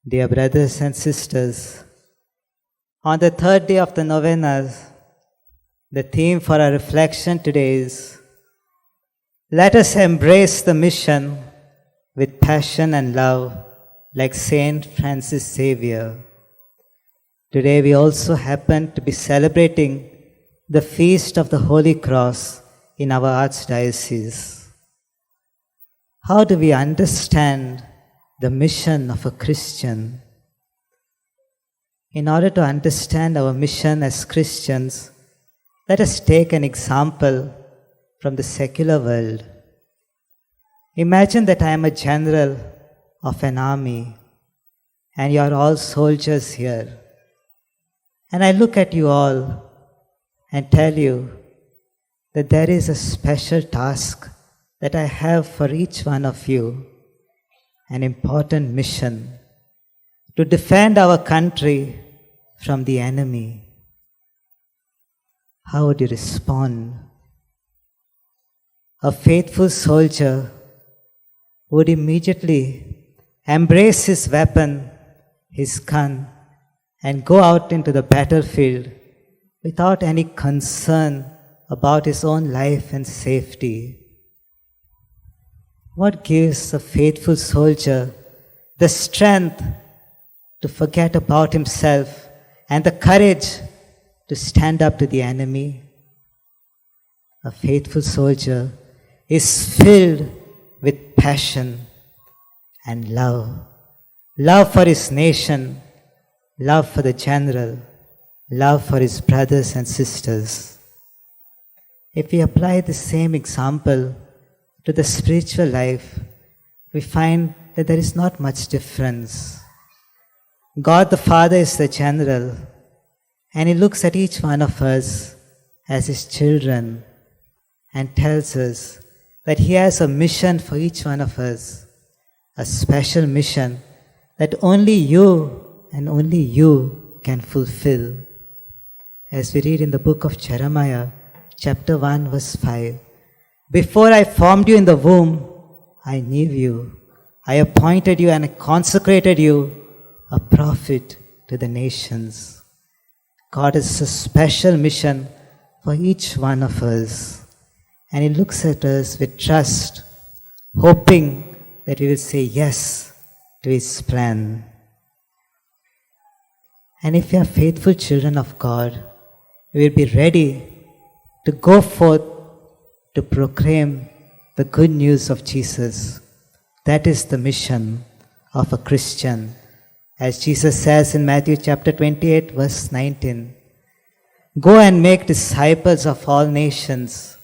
Dear brothers and sisters, on the third day of the Novena, the theme for our reflection today is, let us embrace the mission with passion and love like Saint Francis Xavier. Today we also happen to be celebrating the feast of the Holy Cross in our Archdiocese. How do we understand the mission of a Christian? In order to understand our mission as Christians, let us take an example from the secular world. Imagine that I am a general of an army and you are all soldiers here. And I look at you all and tell you that there is a special task that I have for each one of you, an important mission to defend our country from the enemy. How would you respond? A faithful soldier would immediately embrace his weapon, his gun, and go out into the battlefield without any concern about his own life and safety. What gives a faithful soldier the strength to forget about himself and the courage to stand up to the enemy? A faithful soldier is filled with passion and love. Love for his nation, love for the general, love for his brothers and sisters. If we apply the same example to the spiritual life, we find that there is not much difference. God the Father is the general, and He looks at each one of us as His children and tells us that He has a mission for each one of us, a special mission that only you and only you can fulfill. As we read in the book of Jeremiah, chapter 1, verse 5, before I formed you in the womb, I knew you. I appointed you and I consecrated you a prophet to the nations. God has a special mission for each one of us. And He looks at us with trust, hoping that we will say yes to His plan. And if we are faithful children of God, we will be ready to go forth to proclaim the good news of Jesus. That is the mission of a Christian. As Jesus says in Matthew chapter 28, verse 19, go and make disciples of all nations,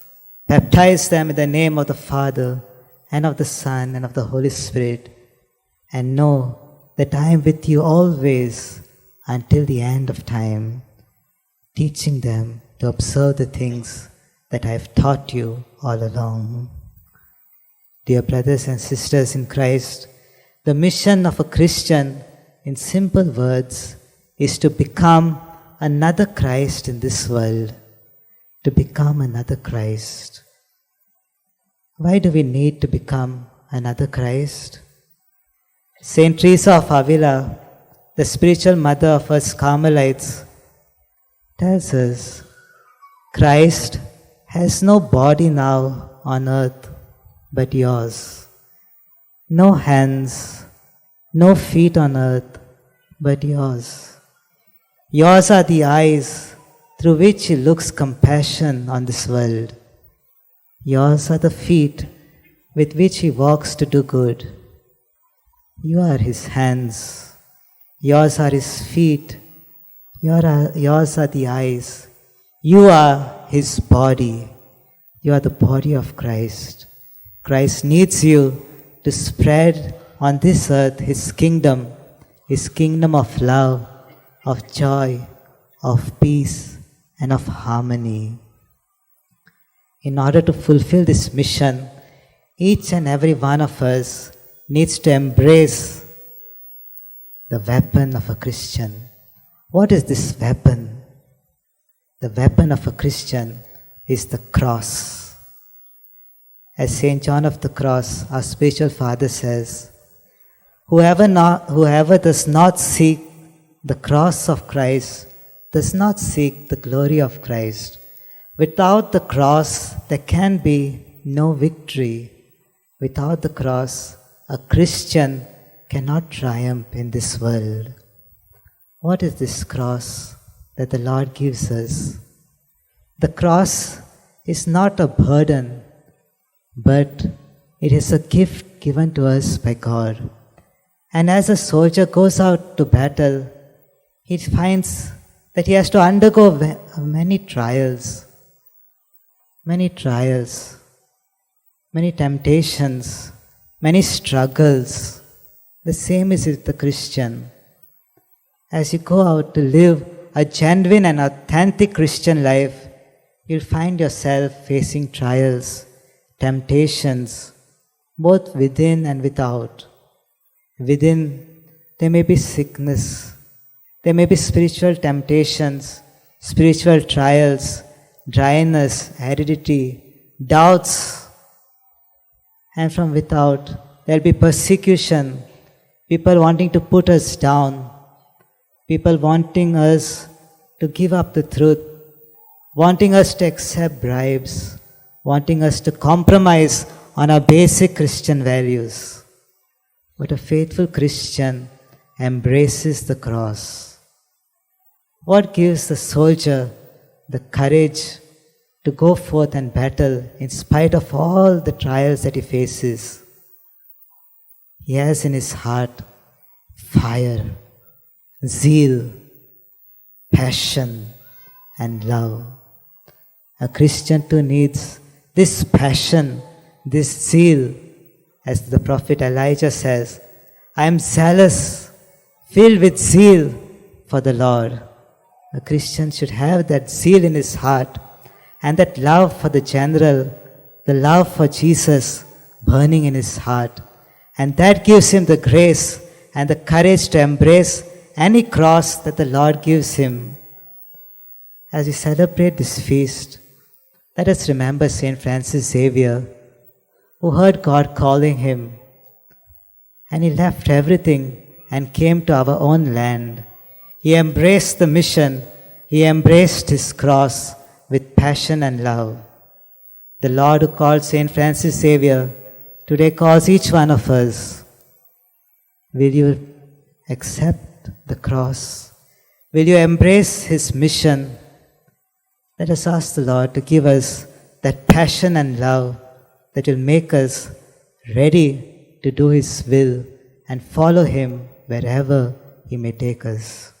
baptize them in the name of the Father and of the Son and of the Holy Spirit, and know that I am with you always until the end of time, teaching them to observe the things that I have taught you all along. Dear brothers and sisters in Christ, the mission of a Christian, in simple words, is to become another Christ in this world. To become another Christ. Why do we need to become another Christ? Saint Teresa of Avila, the spiritual mother of us Carmelites, tells us, Christ has no body now on earth but yours. No hands, no feet on earth but yours. Yours are the eyes through which He looks compassion on this world. Yours are the feet with which He walks to do good. You are His hands. Yours are His feet. Yours are the eyes. You are His body. You are the body of Christ. Christ needs you to spread on this earth His kingdom of love, of joy, of peace, and of harmony. In order to fulfill this mission, each and every one of us needs to embrace the weapon of a Christian. What is this weapon? The weapon of a Christian is the cross. As St. John of the Cross, our spiritual father says, Whoever does not seek the cross of Christ does not seek the glory of Christ. Without the cross, there can be no victory. Without the cross, a Christian cannot triumph in this world. What is this cross that the Lord gives us? The cross is not a burden, but it is a gift given to us by God. And as a soldier goes out to battle, he finds that he has to undergo many trials, many temptations, many struggles. The same is with the Christian. As you go out to live a genuine and authentic Christian life, you'll find yourself facing trials, temptations, both within and without. Within, there may be sickness, there may be spiritual temptations, spiritual trials, dryness, aridity, doubts. And from without, there'll be persecution, people wanting to put us down, people wanting us to give up the truth, wanting us to accept bribes, wanting us to compromise on our basic Christian values. But a faithful Christian embraces the cross. What gives the soldier the courage to go forth and battle in spite of all the trials that he faces? He has in his heart fire, zeal, passion, and love. A Christian too needs this passion, this zeal. As the prophet Elijah says, I am zealous, filled with zeal for the Lord. A Christian should have that zeal in his heart and that love for the general, the love for Jesus burning in his heart. And that gives him the grace and the courage to embrace any cross that the Lord gives him. As we celebrate this feast, let us remember St. Francis Xavier, who heard God calling him, and he left everything and came to our own land. He embraced the mission, he embraced his cross with passion and love. The Lord who called St. Francis Xavier today calls each one of us. Will you accept the cross? Will you embrace his mission? Let us ask the Lord to give us that passion and love that will make us ready to do his will and follow him wherever he may take us.